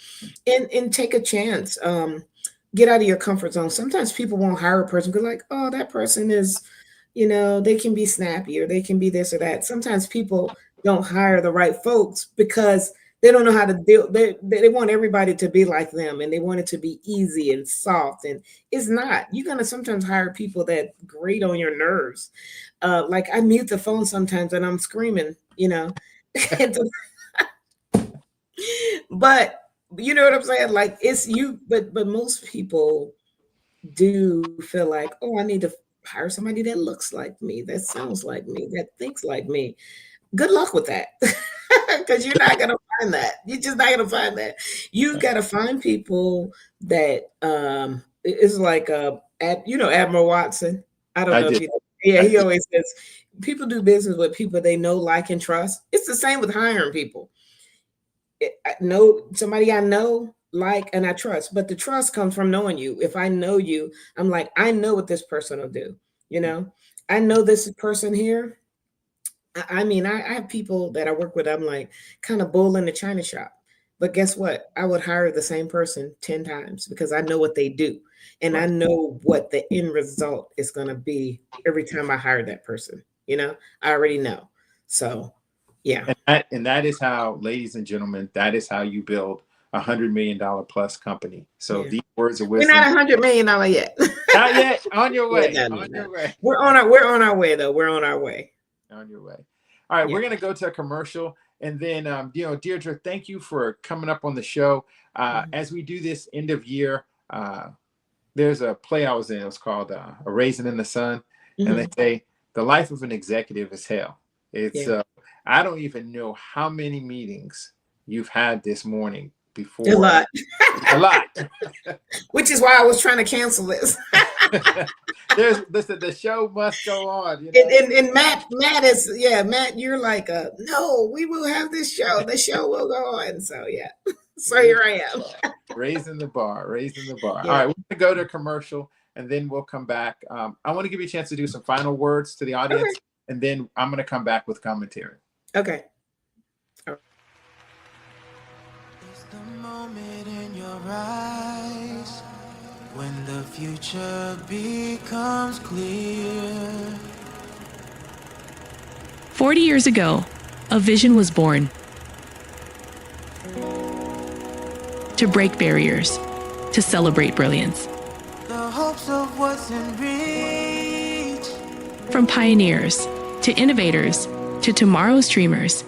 and take a chance. Get out of your comfort zone. Sometimes people won't hire a person because, like, oh, that person is, you know, they can be snappy or they can be this or that. Sometimes people don't hire the right folks because they don't know how to deal. They want everybody to be like them, and they want it to be easy and soft. And it's not. You're going to sometimes hire people that grate on your nerves. Like I mute the phone sometimes and I'm screaming, you know. But you know what I'm saying? Like it's you, but most people do feel like, oh, I need to hire somebody that looks like me, that sounds like me, that thinks like me. Good luck with that. Because you're not gonna find that. You're just not gonna find that. You gotta find people that is like Admiral Watson. I don't I know if did. you yeah, I he did. always says people do business with people they know, like, and trust. It's the same with hiring people. I know somebody I know, like, and I trust, but the trust comes from knowing you. If I know you, I'm like, I know what this person will do. You know, I know this person here. I mean, I have people that I work with. I'm like kind of bull in the china shop. But guess what? I would hire the same person 10 times because I know what they do. And I Right. know what the end result is going to be every time I hire that person. You know, I already know. So, yeah. And that is how, ladies and gentlemen, that is how you build $100 million plus company. So Yeah. these words of We're not wisdom. $100 million yet. Not yet. On your Yeah, way. no, no, On no. your way. We're on our way though. We're on our way. On your way. All right, Yeah. we're gonna go to a commercial, and then Deirdre, thank you for coming up on the show. Mhm. As we do this end of year, there's a play I was in. It was called "A Raisin in the Sun," and they Mhm. say the life of an executive is hell. It's Yeah. I don't even know how many meetings you've had this morning A before. lot. A lot. Which is why I was trying to cancel this. Listen, the show must go on. And Matt is, yeah, Matt, you're like, no, we will have this show. The show will go on. So yeah. So Raising here I the am. bar. Raising the bar. Raising the bar. All Yeah. right, we're gonna go to commercial and then we'll come back. I want to give you a chance to do some final words to the audience, Okay. and then I'm gonna come back with commentary. Okay. It's the moment in your eyes when the future becomes clear. 40 years ago, a vision was born to break barriers, to celebrate brilliance. The hopes of what's in reach. From pioneers to innovators to tomorrow's dreamers,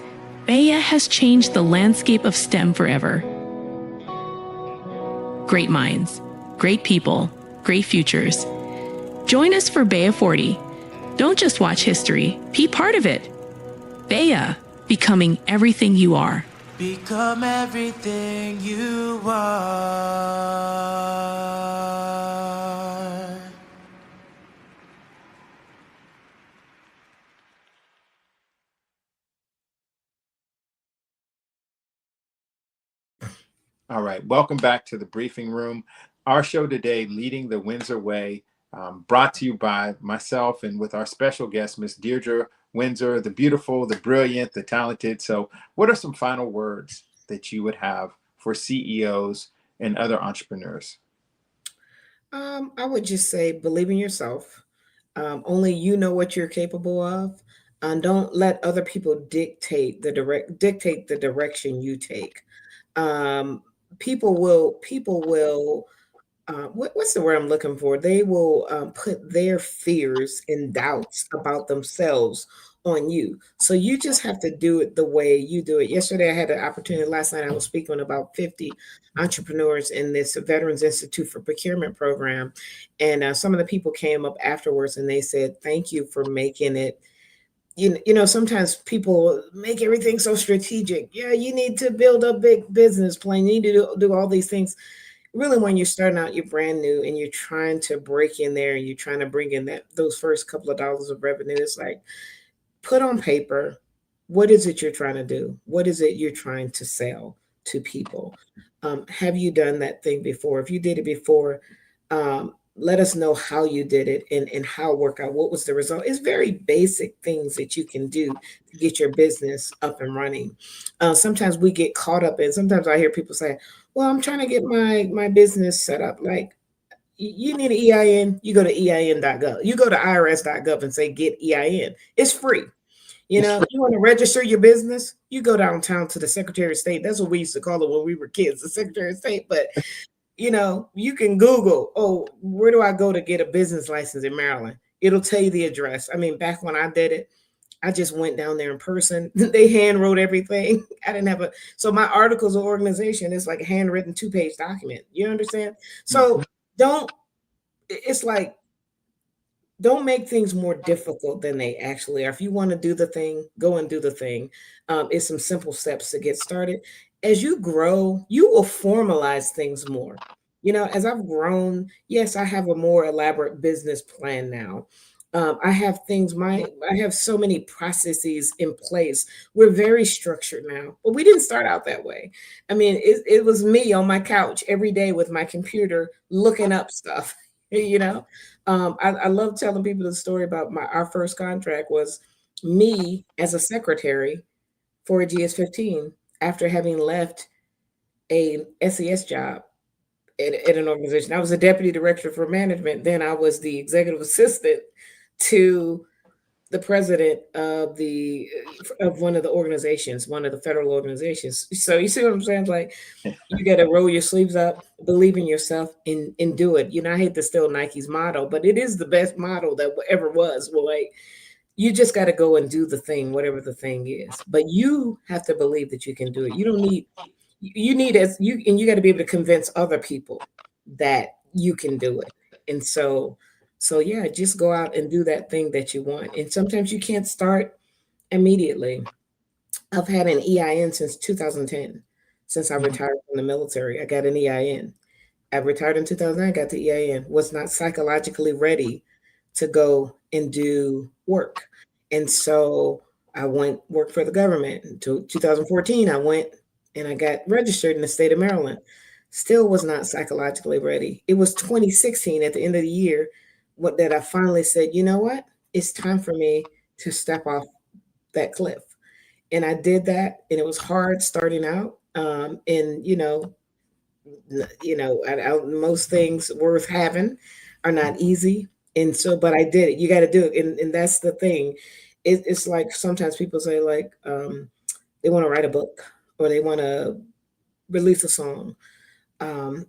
Bea has changed the landscape of STEM forever. Great minds, great people, great futures. Join us for Bea 40. Don't just watch history, be part of it. Bea, becoming everything you are. Become everything you are. All right, welcome back to the briefing room. Our show today, Leading the Windsor Way, brought to you by myself and with our special guest, Miss Diedre Windsor, the beautiful, the brilliant, the talented. So, what are some final words that you would have for CEOs and other entrepreneurs? I would just say believe in yourself. Only you know what you're capable of. And don't let other people dictate the direction you take. Um, people will what's the word I'm looking for? They will put their fears and doubts about themselves on you. So you just have to do it the way you do it. Yesterday, I had an opportunity. Last night, I was speaking with about 50 entrepreneurs in this Veterans Institute for Procurement program. And some of the people came up afterwards and they said, thank you for making it. You know, sometimes people make everything so strategic. Yeah, you need to build a big business plan. You need to do all these things. Really, when you're starting out, you're brand new and you're trying to break in there and you're trying to bring in those first couple of dollars of revenue. It's like, put on paper, what is it you're trying to do? What is it you're trying to sell to people? Have you done that thing before? If you did it before, let us know how you did it and how it worked out. What was the result? It's very basic things that you can do to get your business up and running. Sometimes we get caught up in, sometimes I hear people say, well, I'm trying to get my business set up. Like, you need an EIN, you go to EIN.gov. You go to IRS.gov and say, get EIN. It's free. You know, you want to register your business, you go downtown to the Secretary of State. That's what we used to call it when we were kids, the Secretary of State. But, you know, you can Google, oh, where do I go to get a business license in Maryland? It'll tell you the address. I mean, back when I did it, I just went down there in person. They hand wrote everything. I didn't have so my articles of organization is like a handwritten 2-page document. You understand? So don't it's like, don't make things more difficult than they actually are. If you want to do the thing, go and do the thing. It's some simple steps to get started. As you grow, you will formalize things more. You know, as I've grown, yes, I have a more elaborate business plan now. I have I have so many processes in place. We're very structured now, but we didn't start out that way. I mean, it was me on my couch every day with my computer looking up stuff, you know. I love telling people the story about our first contract was me as a secretary for a GS-15 after having left a SES job at an organization. I was a deputy director for management. Then I was the executive assistant to the president of one of the organizations, one of the federal organizations. So you see what I'm saying? Like, you got to roll your sleeves up, believe in yourself, and do it. You know, I hate to steal Nike's motto, but it is the best motto that ever was. Well, like, you just got to go and do the thing, whatever the thing is. But you have to believe that you can do it. You don't need, you need as you, and you got to be able to convince other people that you can do it. And so yeah, just go out and do that thing that you want. And sometimes you can't start immediately. I've had an EIN since 2010. Since I Mhm. retired from the military, I got an EIN. I retired in 2009, got the EIN, was not psychologically ready to go and do work. And so I went work for the government. Until 2014, I went and I got registered in the state of Maryland. Still was not psychologically ready. It was 2016 at the end of the year that I finally said, you know what? It's time for me to step off that cliff. And I did that, and it was hard starting out. And most things worth having are not easy, and so, but I did it. You got to do it, and that's the thing. It's like sometimes people say like they want to write a book or they want to release a song.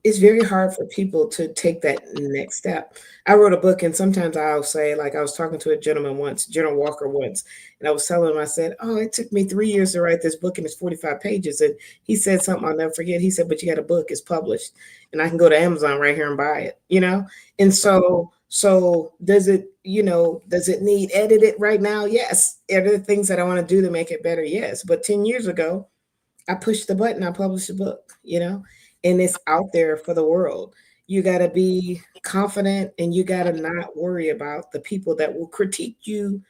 It's very hard for people to take that next step. I wrote a book, and sometimes I'll say, like, I was talking to a gentleman once, General Walker once, and I was telling him, I said, "Oh, it took me 3 years to write this book, and it's 45 pages." And he said something I'll never forget. He said, "But you got a book; it's published, and I can go to Amazon right here and buy it." You know, and so does it? Does it need edited right now? Yes. Are there things that I want to do to make it better? Yes. But 10 years ago, I pushed the button, I published a book, and it's out there for the world. You got to be confident, and you got to not worry about the people that will critique you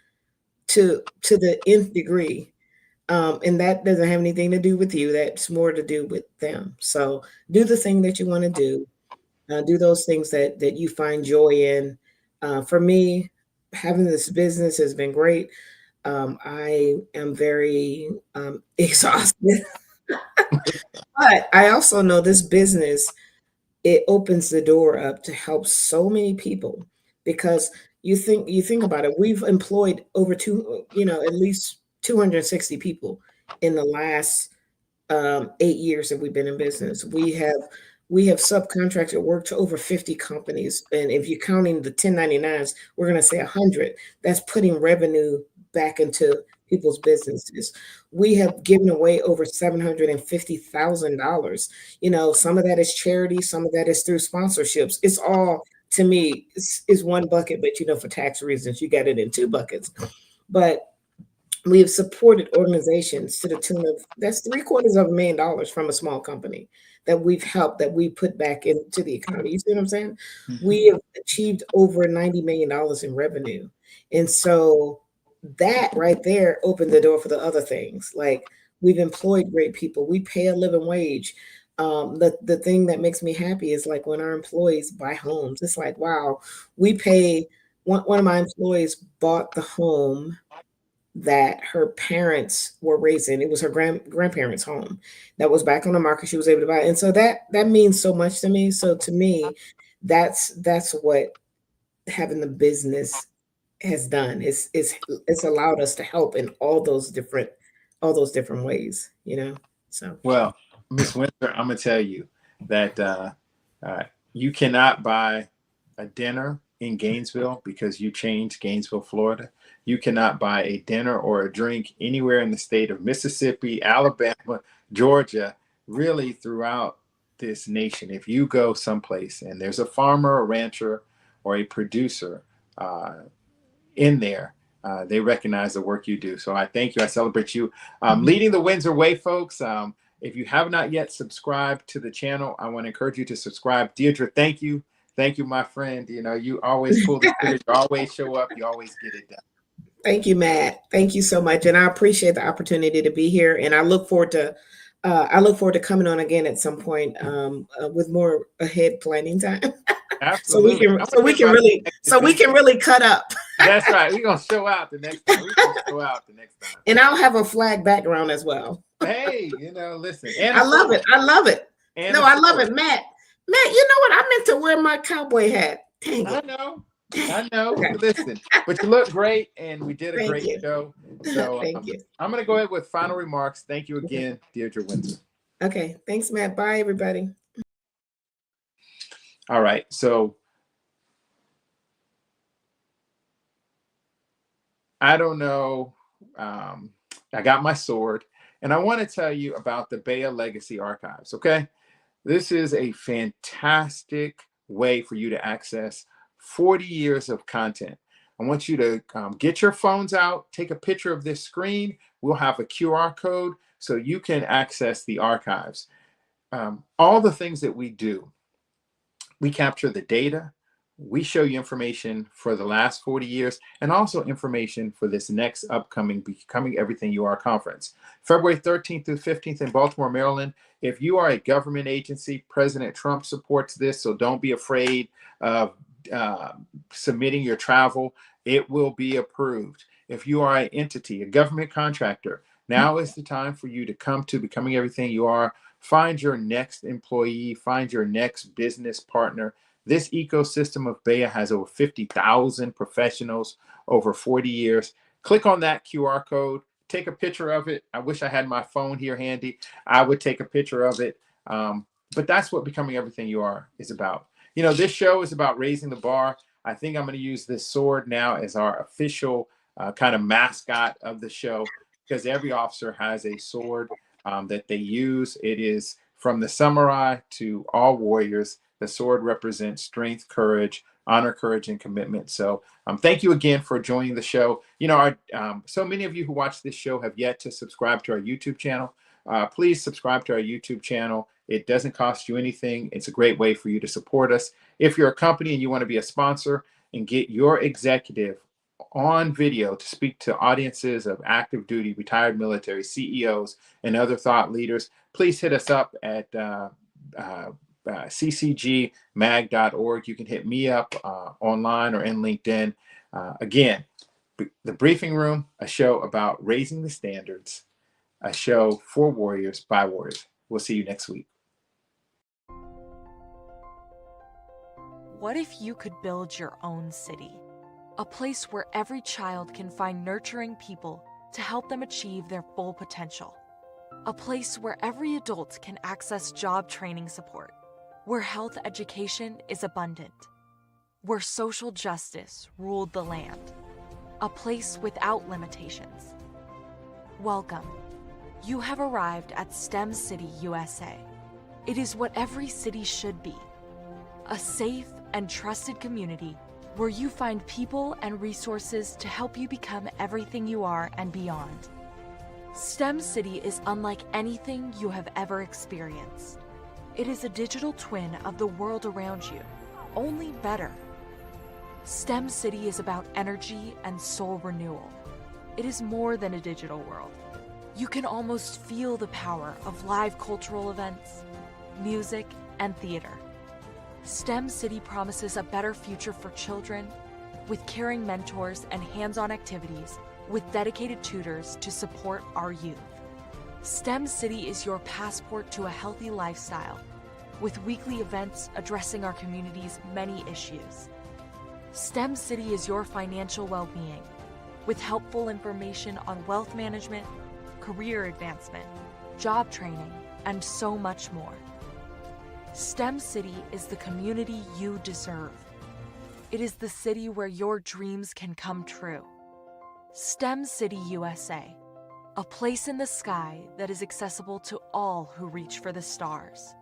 to the nth degree. And that doesn't have anything to do with you. That's more to do with them. So do the thing that you want to do. Do those things that you find joy in. For me, having this business has been great. I am very exhausted. But I also know this business, it opens the door up to help so many people because you think about it, we've employed over at least 260 people in the last 8 years that we've been in business. We have subcontracted work to over 50 companies. And if you're counting the 1099s, we're going to say 100. That's putting revenue back into people's businesses. We have given away over $750,000. Some of that is charity, some of that is through sponsorships. It's all, to me, is one bucket, but for tax reasons, you got it in two buckets. But we have supported organizations to the tune of that's $750,000 from a small company that we've helped, that we put back into the economy. You see what I'm saying? We have achieved over $90 million in revenue. And so that right there opened the door for the other things. Like, we've employed great people. We pay a living wage. The thing that makes me happy is like when our employees buy homes. It's like, wow, we pay one of my employees bought the home that her parents were raised in. It was her grandparents' home that was back on the market. She was able to buy it. And so that means so much to me. So to me, that's what having the business has done. It's allowed us to help in all those different ways. So Well, Miss Windsor, I'm gonna tell you that you cannot buy a dinner in Gainesville because you changed Gainesville, Florida. You cannot buy a dinner or a drink anywhere in the state of Mississippi, Alabama, Georgia, really throughout this nation. If you go someplace and there's a farmer, a rancher, or a producer in there, they recognize the work you do. So I thank you. I celebrate you. Leading the Windsor way, folks. If you have not yet subscribed to the channel, I want to encourage you to subscribe. Diedre, thank you. Thank you, my friend. You know, you always pull the trigger. You always show up. You always get it done. Thank you, Matt. Thank you so much. And I appreciate the opportunity to be here. And I look forward to coming on again at some point with more ahead planning time. Absolutely. so we can really cut up. That's right. We're gonna show out the next time. And I'll have a flag background as well. Hey, you know, listen. I love it. I love it. I love it, Matt. Matt, you know what? I meant to wear my cowboy hat. Dang it. I know. Okay. Listen, but you look great, and we did a great show. So Thank you. I'm going to go ahead with final remarks. Thank you again, Diedre Windsor. Okay. Thanks, Matt. Bye, everybody. All right. So I don't know. I got my sword, and I want to tell you about the Bea Legacy Archives. Okay. This is a fantastic way for you to access 40 years of content. I want you to get your phones out, take a picture of this screen. We'll have a QR code so you can access the archives. All the things that we do, we capture the data. We show you information for the last 40 years and also information for this next upcoming Becoming Everything You Are conference. February 13th through 15th in Baltimore, Maryland. If you are a government agency, President Trump supports this, so don't be afraid of submitting your travel. It will be approved. If you are an entity, a government contractor, now is the time for you to come to Becoming Everything You Are. Find your next employee, find your next business partner. This ecosystem of Bea has over 50,000 professionals over 40 years. Click on that QR code, take a picture of it. I wish I had my phone here handy. I would take a picture of it. But that's what Becoming Everything You Are is about. You know, this show is about raising the bar. I think I'm going to use this sword now as our official kind of mascot of the show, because every officer has a sword that they use. It is from the samurai to all warriors. The sword represents strength, courage, honor, courage, and commitment. So thank you again for joining the show. You know, so many of you who watch this show have yet to subscribe to our YouTube channel. Please subscribe to our YouTube channel. It doesn't cost you anything. It's a great way for you to support us. If you're a company and you want to be a sponsor and get your executive on video to speak to audiences of active duty, retired military, CEOs, and other thought leaders, please hit us up at ccgmag.org. You can hit me up online or in LinkedIn. Again, The Briefing Room, a show about raising the standards, a show for warriors by warriors. We'll see you next week. What if you could build your own city? A place where every child can find nurturing people to help them achieve their full potential. A place where every adult can access job training support. Where health education is abundant. Where social justice ruled the land. A place without limitations. Welcome. You have arrived at STEM City, USA. It is what every city should be. A safe and trusted community where you find people and resources to help you become everything you are and beyond. STEM City is unlike anything you have ever experienced. It is a digital twin of the world around you, only better. STEM City is about energy and soul renewal. It is more than a digital world. You can almost feel the power of live cultural events, music, and theater. STEM City promises a better future for children, with caring mentors and hands-on activities, with dedicated tutors to support our youth. STEM City is your passport to a healthy lifestyle, with weekly events addressing our community's many issues. STEM City is your financial well-being, with helpful information on wealth management, career advancement, job training, and so much more. STEM City is the community you deserve. It is the city where your dreams can come true. STEM City USA, a place in the sky that is accessible to all who reach for the stars.